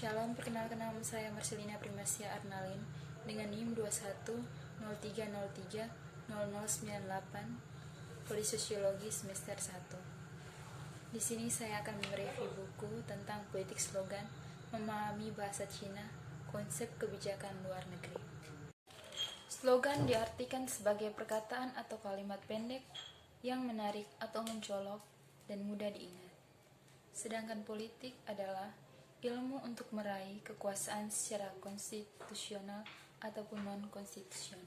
Shalom, perkenalkan nama saya Marcelina Primasia Arnalin dengan NIM 2103030098, Prodi Sosiologi semester 1. Di sini saya akan mereview buku tentang politik slogan, memahami bahasa Cina, konsep kebijakan luar negeri. Slogan diartikan sebagai perkataan atau kalimat pendek yang menarik atau mencolok dan mudah diingat. Sedangkan politik adalah ilmu untuk meraih kekuasaan secara konstitusional ataupun non-konstitusional.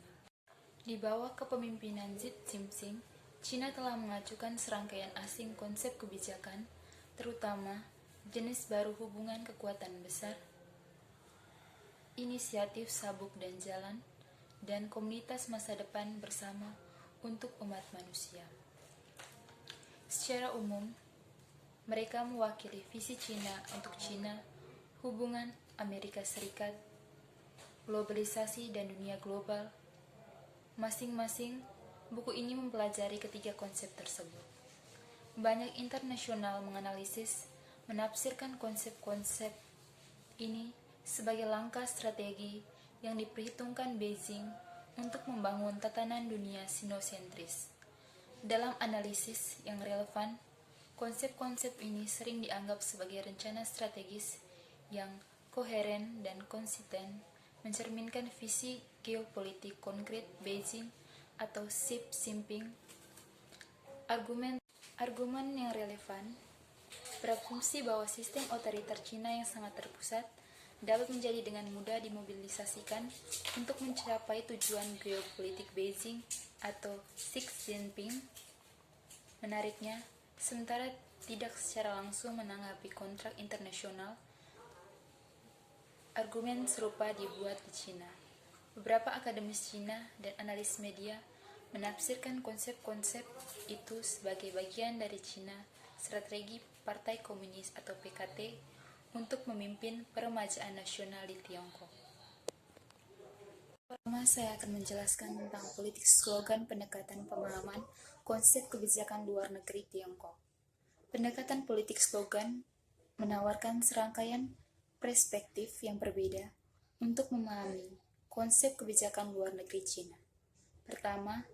Di bawah kepemimpinan Xi Jinping, Cina telah mengajukan serangkaian asing konsep kebijakan, terutama jenis baru hubungan kekuatan besar, inisiatif sabuk dan jalan, dan komunitas masa depan bersama untuk umat manusia. Secara umum, mereka mewakili visi Cina untuk Cina, hubungan Amerika Serikat, globalisasi dan dunia global. Masing-masing buku ini mempelajari ketiga konsep tersebut. Banyak internasional menganalisis, menafsirkan konsep-konsep ini sebagai langkah strategi yang diperhitungkan Beijing untuk membangun tatanan dunia sinosentris. Dalam analisis yang relevan, konsep-konsep ini sering dianggap sebagai rencana strategis yang koheren dan konsisten, mencerminkan visi geopolitik konkret Beijing atau Xi Jinping. Argumen yang relevan berasumsi bahwa sistem otoriter Cina yang sangat terpusat dapat menjadi dengan mudah dimobilisasikan untuk mencapai tujuan geopolitik Beijing atau Xi Jinping. Menariknya, sementara tidak secara langsung menanggapi kontrak internasional, argumen serupa dibuat di Cina. Beberapa akademis Cina dan analis media menafsirkan konsep-konsep itu sebagai bagian dari Cina, strategi Partai Komunis atau PKT untuk memimpin peremajaan nasional di Tiongkok. Pertama, saya akan menjelaskan tentang politik slogan pendekatan pemahaman konsep kebijakan luar negeri Tiongkok. Pendekatan politik slogan menawarkan serangkaian perspektif yang berbeda untuk memahami konsep kebijakan luar negeri Cina. Pertama,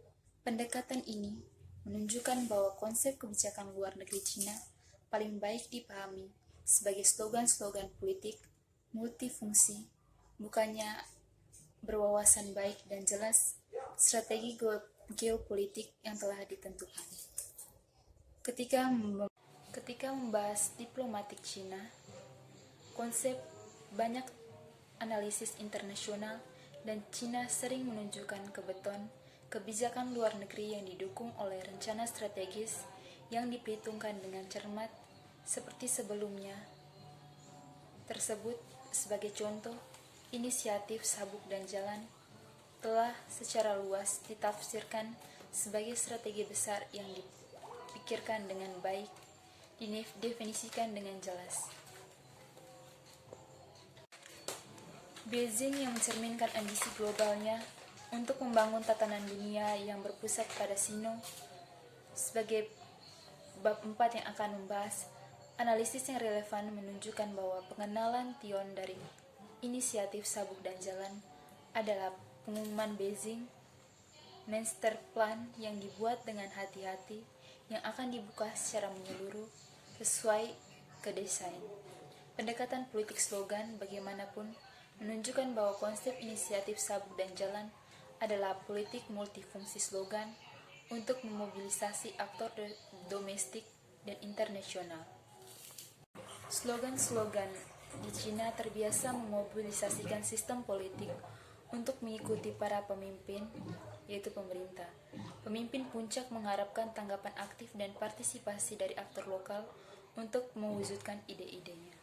pendekatan ini menunjukkan bahwa konsep kebijakan luar negeri Cina paling baik dipahami sebagai slogan-slogan politik multifungsi, bukannya berwawasan baik dan jelas strategi geopolitik yang telah ditentukan. Ketika membahas diplomatik Cina, konsep banyak analisis internasional dan Cina sering menunjukkan ke beton kebijakan luar negeri yang didukung oleh rencana strategis yang diperhitungkan dengan cermat seperti sebelumnya tersebut. Sebagai contoh, inisiatif sabuk dan jalan telah secara luas ditafsirkan sebagai strategi besar yang dipikirkan dengan baik, didefinisikan dengan jelas. Beijing yang mencerminkan ambisi globalnya untuk membangun tatanan dunia yang berpusat pada Sino. Sebagai bab 4 yang akan membahas, analisis yang relevan menunjukkan bahwa pengenalan Tiong dari inisiatif sabuk dan jalan adalah pengumuman Beijing, master plan yang dibuat dengan hati-hati yang akan dibuka secara menyeluruh sesuai ke desain. Pendekatan politik slogan bagaimanapun menunjukkan bahwa konsep inisiatif sabuk dan jalan adalah politik multifungsi slogan untuk memobilisasi aktor domestik dan internasional. Slogan-slogan di Cina terbiasa memobilisasikan sistem politik untuk mengikuti para pemimpin, yaitu pemerintah. Pemimpin puncak mengharapkan tanggapan aktif dan partisipasi dari aktor lokal untuk mewujudkan ide-idenya.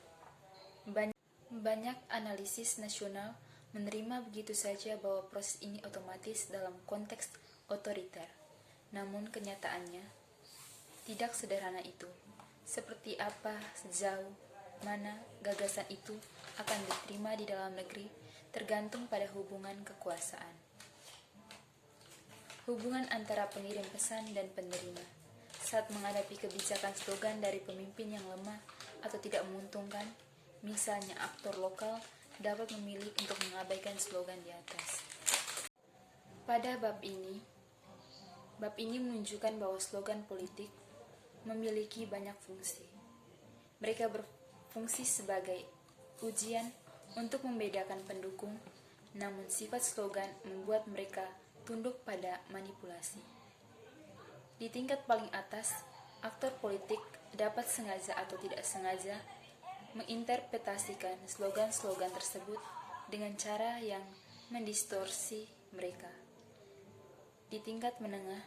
Banyak analisis nasional menerima begitu saja bahwa proses ini otomatis dalam konteks otoriter. Namun kenyataannya tidak sederhana itu. Seperti apa, sejauh mana gagasan itu akan diterima di dalam negeri tergantung pada hubungan kekuasaan. Hubungan antara pengirim pesan dan penerima saat menghadapi kebijakan slogan dari pemimpin yang lemah atau tidak menguntungkan, Misalnya aktor lokal dapat memilih untuk mengabaikan slogan di atas. Pada bab ini menunjukkan bahwa slogan politik memiliki banyak fungsi. Mereka berfungsi sebagai ujian untuk membedakan pendukung, namun sifat slogan membuat mereka tunduk pada manipulasi. Di tingkat paling atas, aktor politik dapat sengaja atau tidak sengaja menginterpretasikan slogan-slogan tersebut dengan cara yang mendistorsi mereka. Di tingkat menengah,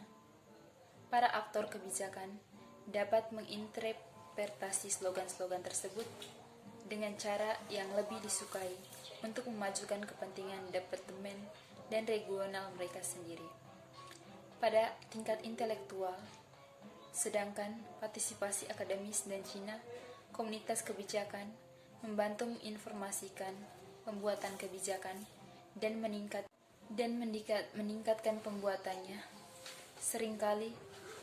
para aktor kebijakan dapat menginterpretasi slogan-slogan tersebut dengan cara yang lebih disukai untuk memajukan kepentingan departemen dan regional mereka sendiri. Pada tingkat intelektual, sedangkan partisipasi akademis dan Cina, komunitas kebijakan membantu menginformasikan pembuatan kebijakan dan meningkatkan pembuatannya, seringkali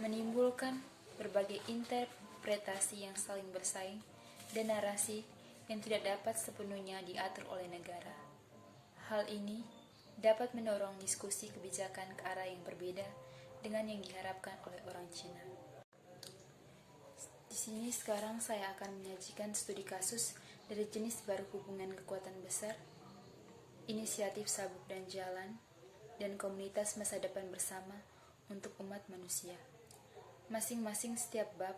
menimbulkan berbagai interpretasi yang saling bersaing dan narasi yang tidak dapat sepenuhnya diatur oleh negara. Hal ini dapat mendorong diskusi kebijakan ke arah yang berbeda dengan yang diharapkan oleh orang Cina. Di sini sekarang saya akan menyajikan studi kasus dari jenis baru hubungan kekuatan besar, inisiatif sabuk dan jalan, dan komunitas masa depan bersama untuk umat manusia. Masing-masing setiap bab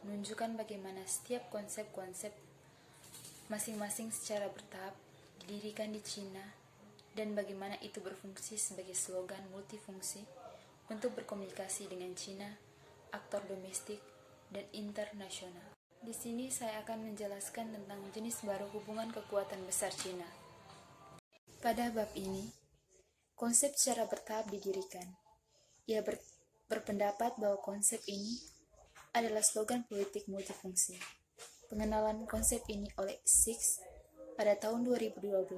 menunjukkan bagaimana setiap konsep-konsep masing-masing secara bertahap didirikan di Cina dan bagaimana itu berfungsi sebagai slogan multifungsi untuk berkomunikasi dengan Cina, aktor domestik, dan internasional. Di sini saya akan menjelaskan tentang jenis baru hubungan kekuatan besar Cina. Pada bab ini, konsep secara bertahap didirikan. Ia berpendapat bahwa konsep ini adalah slogan politik multifungsi. Pengenalan konsep ini oleh Six pada tahun 2012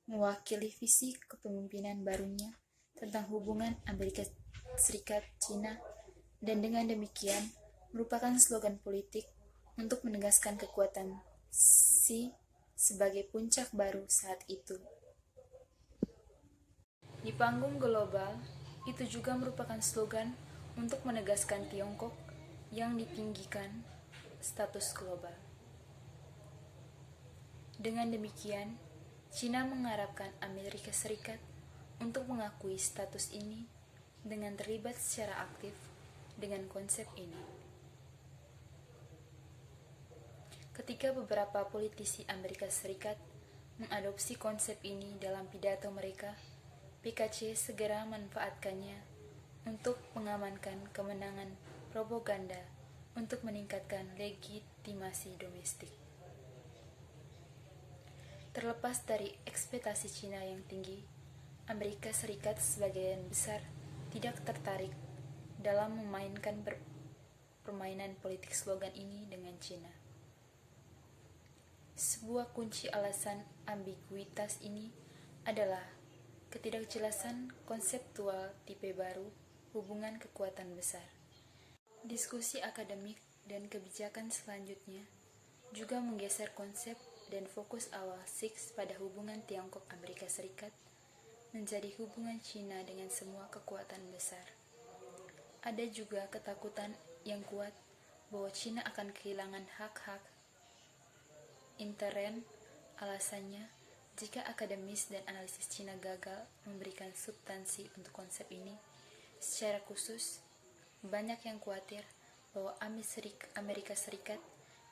mewakili visi kepemimpinan barunya tentang hubungan Amerika Serikat Cina, dan dengan demikian merupakan slogan politik untuk menegaskan kekuatan Xi sebagai puncak baru saat itu. Di panggung global, itu juga merupakan slogan untuk menegaskan Tiongkok yang ditinggikan status global. Dengan demikian, Cina mengharapkan Amerika Serikat untuk mengakui status ini dengan terlibat secara aktif dengan konsep ini. Ketika beberapa politisi Amerika Serikat mengadopsi konsep ini dalam pidato mereka, PKC segera memanfaatkannya untuk mengamankan kemenangan propaganda untuk meningkatkan legitimasi domestik. Terlepas dari ekspektasi Cina yang tinggi, Amerika Serikat sebagian besar tidak tertarik dalam memainkan permainan politik slogan ini dengan Cina. Sebuah kunci alasan ambiguitas ini adalah ketidakjelasan konseptual tipe baru hubungan kekuatan besar. Diskusi akademik dan kebijakan selanjutnya juga menggeser konsep dan fokus awal Six pada hubungan Tiongkok-Amerika Serikat menjadi hubungan Cina dengan semua kekuatan besar. Ada juga ketakutan yang kuat bahwa Cina akan kehilangan hak-hak intern. Alasannya, jika akademis dan analisis Cina gagal memberikan substansi untuk konsep ini, secara khusus, banyak yang khawatir bahwa Amerika Serikat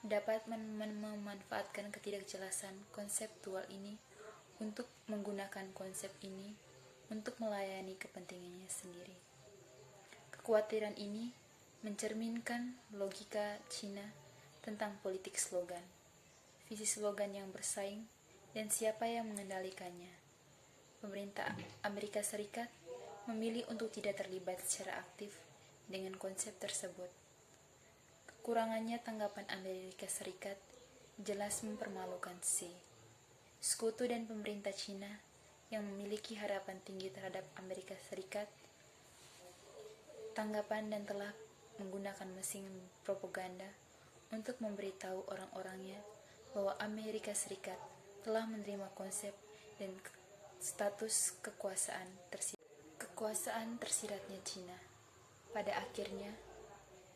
dapat memanfaatkan ketidakjelasan konseptual ini untuk menggunakan konsep ini untuk melayani kepentingannya sendiri. Kekhawatiran ini mencerminkan logika Cina tentang politik slogan, visi slogan yang bersaing, dan siapa yang mengendalikannya. Pemerintah Amerika Serikat memilih untuk tidak terlibat secara aktif dengan konsep tersebut. Kekurangannya tanggapan Amerika Serikat jelas mempermalukan Xi. Sekutu dan pemerintah Cina yang memiliki harapan tinggi terhadap Amerika Serikat, tanggapan dan telah menggunakan mesin propaganda untuk memberitahu orang-orangnya bahwa Amerika Serikat telah menerima konsep dan status kekuasaan tersiratnya Cina. Pada akhirnya,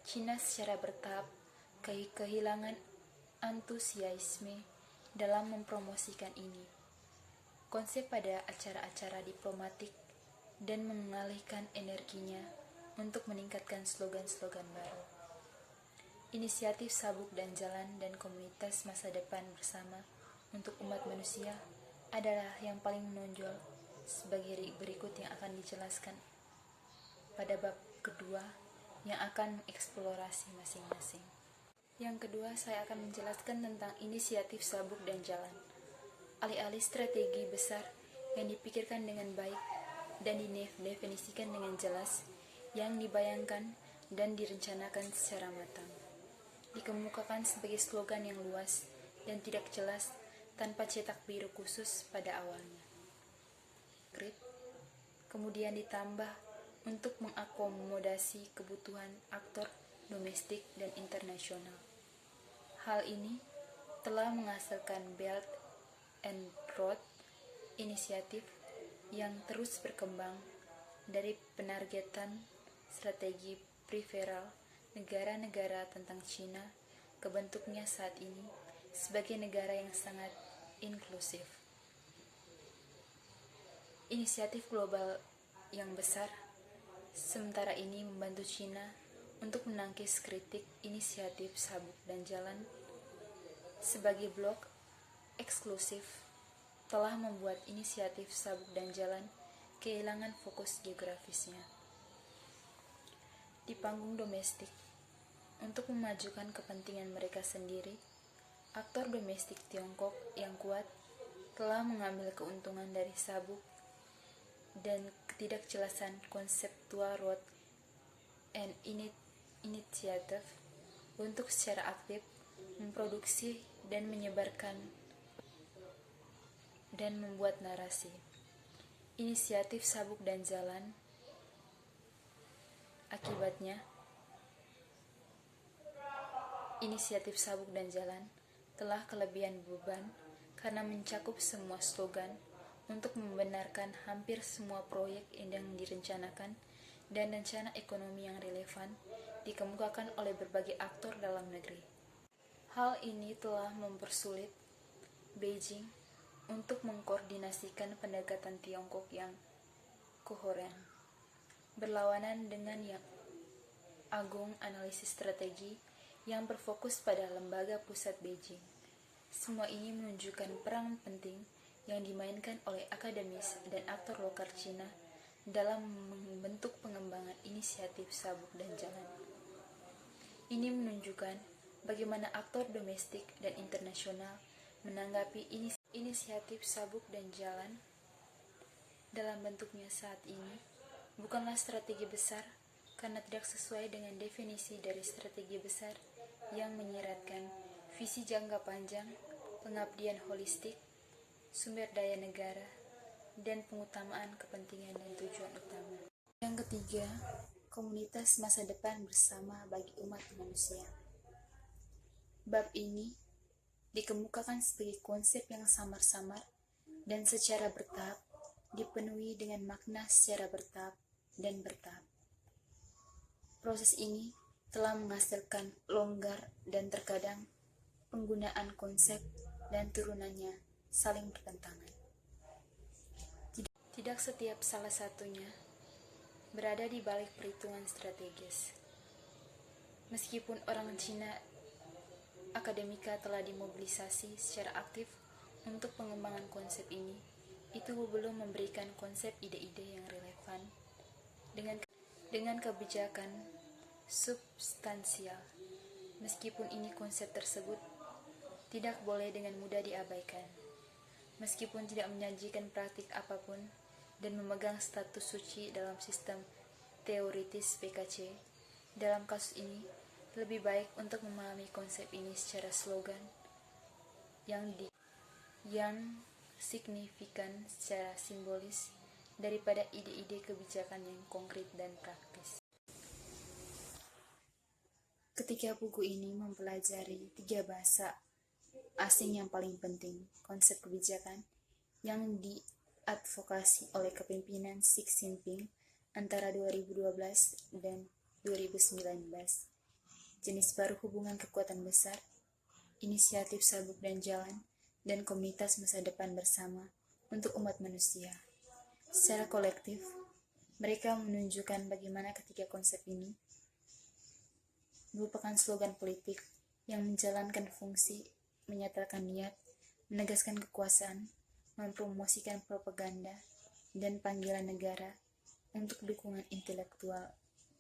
Cina secara bertahap kehilangan antusiasme dalam mempromosikan ini konsep pada acara-acara diplomatik dan mengalihkan energinya untuk meningkatkan slogan-slogan baru. Inisiatif Sabuk dan Jalan dan komunitas masa depan bersama untuk umat manusia adalah yang paling menonjol sebagai berikut yang akan dijelaskan pada bab kedua yang akan mengeksplorasi masing-masing. Yang kedua, saya akan menjelaskan tentang inisiatif Sabuk dan Jalan. Alih-alih strategi besar yang dipikirkan dengan baik dan didefinisikan dengan jelas, yang dibayangkan dan direncanakan secara matang, dikemukakan sebagai slogan yang luas dan tidak jelas tanpa cetak biru khusus pada awalnya. Kemudian ditambah untuk mengakomodasi kebutuhan aktor domestik dan internasional. Hal ini telah menghasilkan Belt and Road Initiative yang terus berkembang dari penargetan strategi peripheral negara-negara tentang Cina ke bentuknya saat ini sebagai negara yang sangat inklusif. Inisiatif global yang besar sementara ini membantu Cina untuk menangkis kritik inisiatif Sabuk dan Jalan sebagai blok eksklusif telah membuat inisiatif Sabuk dan Jalan kehilangan fokus geografisnya. Di panggung domestik, untuk memajukan kepentingan mereka sendiri, aktor domestik Tiongkok yang kuat telah mengambil keuntungan dari Sabuk dan ketidakjelasan konseptual Road and Initiative untuk secara aktif memproduksi dan menyebarkan dan membuat narasi. Inisiatif Sabuk dan Jalan akibatnya, inisiatif Sabuk dan Jalan telah kelebihan beban karena mencakup semua slogan untuk membenarkan hampir semua proyek yang direncanakan dan rencana ekonomi yang relevan dikemukakan oleh berbagai aktor dalam negeri. Hal ini telah mempersulit Beijing untuk mengkoordinasikan pendekatan Tiongkok yang koheren, berlawanan dengan yang agung analisis strategi yang berfokus pada lembaga pusat Beijing. Semua ini menunjukkan peran penting yang dimainkan oleh akademis dan aktor lokal Cina dalam membentuk pengembangan inisiatif Sabuk dan Jalan. Ini menunjukkan bagaimana aktor domestik dan internasional menanggapi inisiatif Sabuk dan Jalan dalam bentuknya saat ini bukanlah strategi besar karena tidak sesuai dengan definisi dari strategi besar yang menyiratkan visi jangka panjang, pengabdian holistik, sumber daya negara, dan pengutamaan kepentingan dan tujuan utama. Yang ketiga, komunitas masa depan bersama bagi umat manusia. Bab ini dikemukakan sebagai konsep yang samar-samar dan secara bertahap, dipenuhi dengan makna secara bertahap dan bertahap. Proses ini telah menghasilkan longgar dan terkadang penggunaan konsep dan turunannya saling bertentangan. Tidak setiap salah satunya berada di balik perhitungan strategis. Meskipun orang Cina akademika telah dimobilisasi secara aktif untuk pengembangan konsep ini, itu belum memberikan konsep ide-ide yang relevan dengan kebijakan substansial. Meskipun ini konsep tersebut tidak boleh dengan mudah diabaikan, meskipun tidak menjanjikan praktik apapun dan memegang status suci dalam sistem teoritis PKC. Dalam kasus ini, lebih baik untuk memahami konsep ini secara slogan yang signifikan secara simbolis daripada ide-ide kebijakan yang konkret dan praktis. Ketika buku ini mempelajari 3 bahasa asing yang paling penting, konsep kebijakan yang diadvokasi oleh kepemimpinan Xi Jinping antara 2012 dan 2019. Jenis baru hubungan kekuatan besar, inisiatif sabuk dan jalan, dan komunitas masa depan bersama untuk umat manusia. Secara kolektif, mereka menunjukkan bagaimana ketiga konsep ini merupakan slogan politik yang menjalankan fungsi menyatakan niat, menegaskan kekuasaan, mempromosikan propaganda, dan panggilan negara untuk dukungan intelektual